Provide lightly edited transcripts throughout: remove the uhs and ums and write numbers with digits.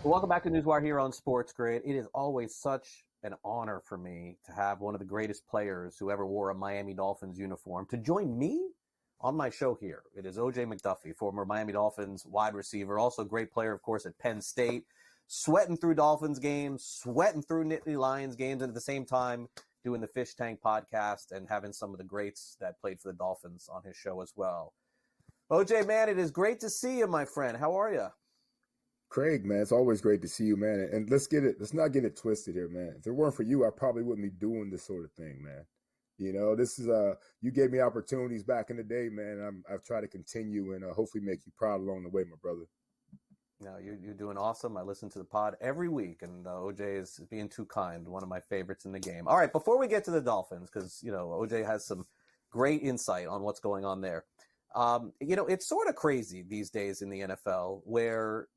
Welcome back to Newswire here on SportsGrid. It is always such an honor for me to have one of the greatest players who ever wore a Miami Dolphins uniform to join me on my show here. It is O.J. McDuffie, former Miami Dolphins wide receiver, also a great player, of course, at Penn State, sweating through Dolphins games, sweating through Nittany Lions games, and at the same time doing the Fish Tank podcast and having some of the greats that played for the Dolphins on his show as well. O.J., man, it is great to see you, my friend. How are you? Craig, man, it's always great to see you, man. And let's not get it twisted here, man. If it weren't for you, I probably wouldn't be doing this sort of thing, man. This is you gave me opportunities back in the day, man. I've tried to continue and hopefully make you proud along the way, my brother. No, you're doing awesome. I listen to the pod every week, and OJ is being too kind. One of my favorites in the game. All right, before we get to the Dolphins, because OJ has some great insight on what's going on there. It's sort of crazy these days in the NFL where,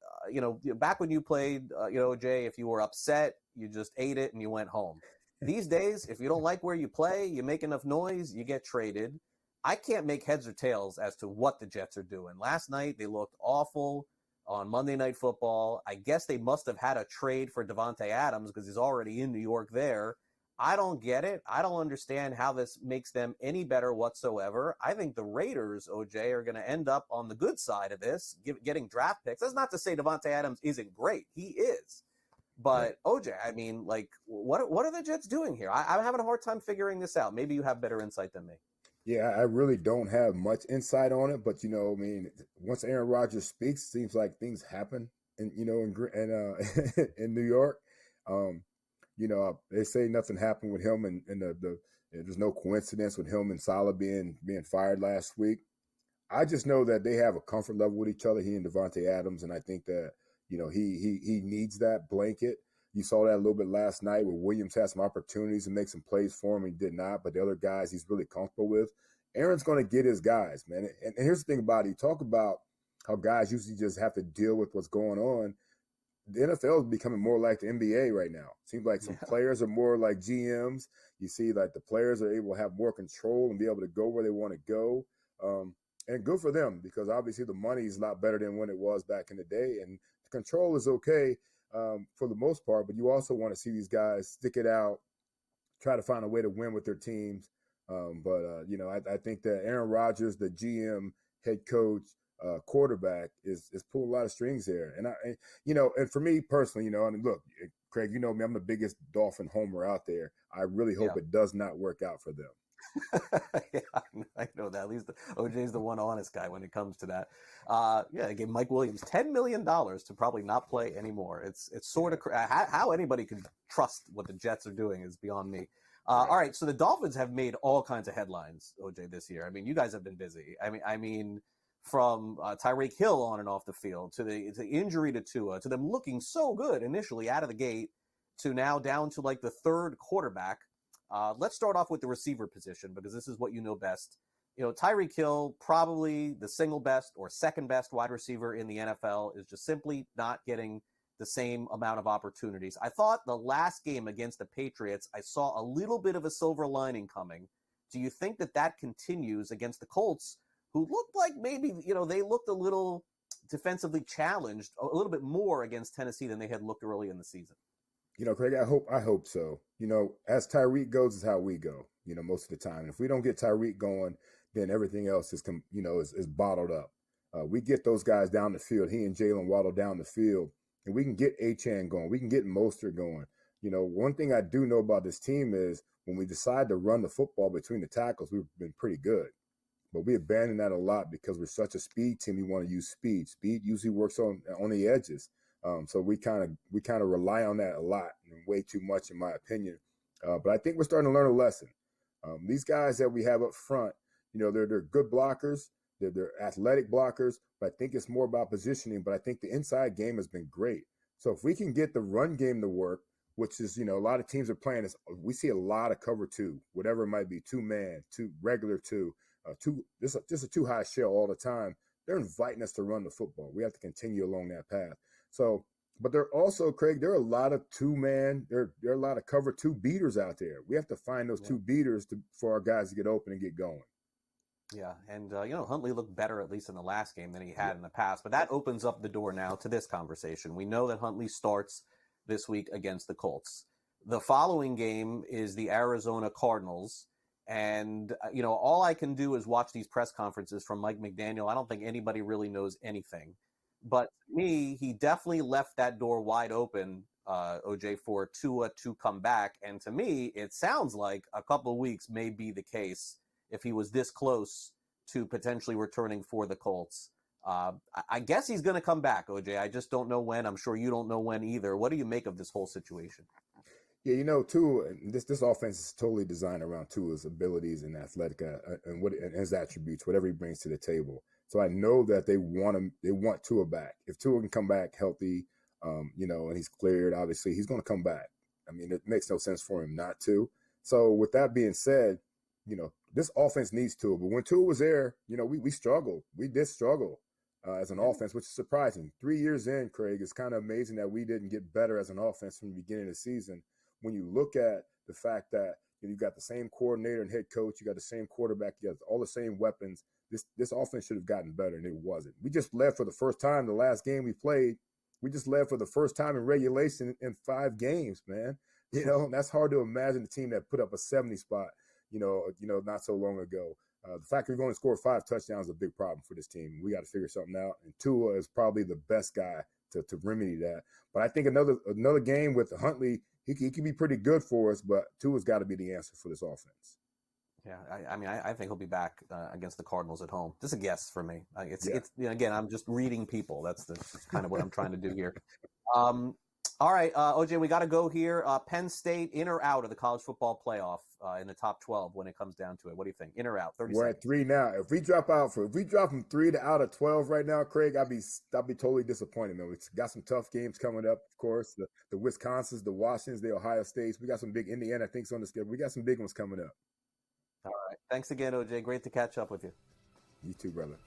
back when you played, OJ, if you were upset, you just ate it and you went home. These days, if you don't like where you play, you make enough noise, you get traded. I can't make heads or tails as to what the Jets are doing. Last night, they looked awful on Monday Night Football. I guess they must have had a trade for Devante Adams because he's already in New York there. I don't get it. I don't understand how this makes them any better whatsoever. I think the Raiders, OJ, are going to end up on the good side of this, getting draft picks. That's not to say Devante Adams isn't great. He is. But, OJ, I mean, what are the Jets doing here? I'm having a hard time figuring this out. Maybe you have better insight than me. Yeah, I really don't have much insight on it, but once Aaron Rodgers speaks, it seems like things happen, in New York. They say nothing happened with him, and there's no coincidence with him and Salah being fired last week. I just know that they have a comfort level with each other, he and Devante Adams, and I think that he needs that blanket. You saw that a little bit last night where Williams had some opportunities to make some plays for him. He did not, but the other guys he's really comfortable with. Aaron's going to get his guys, man. And here's the thing about it. You talk about how guys usually just have to deal with what's going on. The NFL is becoming more like the NBA right now. Seems like some players are more like GMs. You see, like the players are able to have more control and be able to go where they want to go. And good for them because obviously the money is a lot better than when it was back in the day. And the control is okay for the most part, but you also want to see these guys stick it out, try to find a way to win with their teams. I think that Aaron Rodgers, the GM, head coach, quarterback, is pulling a lot of strings there. And for me personally, look, Craig, you know me, I'm the biggest Dolphin homer out there. I really hope it does not work out for them. Yeah, I know that. At least OJ's the one honest guy when it comes to that. They gave Mike Williams $10 million to probably not play anymore. It's sort of how anybody can trust what the Jets are doing is beyond me. All right, so the Dolphins have made all kinds of headlines, OJ, this year. I mean, you guys have been busy. I mean, from Tyreek Hill on and off the field to the injury to Tua to them looking so good initially out of the gate to now down to like the third quarterback. Let's start off with the receiver position because this is what you know best. Tyreek Hill, probably the single best or second best wide receiver in the NFL, is just simply not getting the same amount of opportunities. I thought the last game against the Patriots, I saw a little bit of a silver lining coming. Do you think that continues against the Colts, who looked like maybe, they looked a little defensively challenged, a little bit more against Tennessee than they had looked early in the season? Craig, I hope so. As Tyreek goes is how we go, most of the time. And if we don't get Tyreek going, then everything else is bottled up. We get those guys down the field. He and Jalen Waddle down the field, and we can get Achane going. We can get Mostert going. One thing I do know about this team is when we decide to run the football between the tackles, we've been pretty good. But we abandon that a lot because we're such a speed team. We want to use speed. Speed usually works on the edges. So we kind of rely on that a lot and way too much, in my opinion. But I think we're starting to learn a lesson. These guys that we have up front, they're good blockers. They're athletic blockers, but I think it's more about positioning. But I think the inside game has been great. So if we can get the run game to work, which is, a lot of teams are playing this, we see a lot of cover two, whatever it might be, two-man, regular two, just a too-high shell all the time. They're inviting us to run the football. We have to continue along that path. So, but there are also, Craig, there are a lot of two-man, there are a lot of cover two beaters out there. We have to find those two beaters for our guys to get open and get going. Yeah, and Huntley looked better at least in the last game than he had in the past. But that opens up the door now to this conversation. We know that Huntley starts this week against the Colts. The following game is the Arizona Cardinals, and all I can do is watch these press conferences from Mike McDaniel. I don't think anybody really knows anything. But to me, he definitely left that door wide open, OJ, for Tua to come back. And to me, it sounds like a couple of weeks may be the case if he was this close to potentially returning for the Colts. I guess he's going to come back, OJ. I just don't know when. I'm sure you don't know when either. What do you make of this whole situation? Yeah, Tua, this offense is totally designed around Tua's abilities and athletic and his attributes, whatever he brings to the table. So I know that they want Tua back. If Tua can come back healthy, and he's cleared, obviously he's going to come back. I mean, it makes no sense for him not to. So with that being said, this offense needs Tua. But when Tua was there, we struggled. We did struggle as an offense, which is surprising. 3 years in, Craig, it's kind of amazing that we didn't get better as an offense from the beginning of the season. When you look at the fact that you've got the same coordinator and head coach, you got the same quarterback, you got all the same weapons, this offense should have gotten better, and it wasn't. We just led for the first time the last game we played. We just led for the first time in regulation in 5 games, man. That's hard to imagine a team that put up a 70 spot, not so long ago. The fact that we've only scored 5 touchdowns is a big problem for this team. We got to figure something out. And Tua is probably the best guy to remedy that. But I think another game with Huntley, he can be pretty good for us, but Tua's got to be the answer for this offense. Yeah, I think he'll be back against the Cardinals at home. Just a guess for me. It's again, I'm just reading people. That's kind of what I'm trying to do here. All right, OJ, we got to go here. Penn State, in or out of the college football playoff in the top 12 when it comes down to it? What do you think? In or out? 30 We're seconds. at 3 now. If we drop from 3 to out of 12 right now, Craig, I'll be totally disappointed, man. We've got some tough games coming up, of course. The Wisconsins, the Washingtons, the Ohio States. We got some big Indiana, I think, on the schedule. We got some big ones coming up. All right. Thanks again, OJ. Great to catch up with you. You too, brother.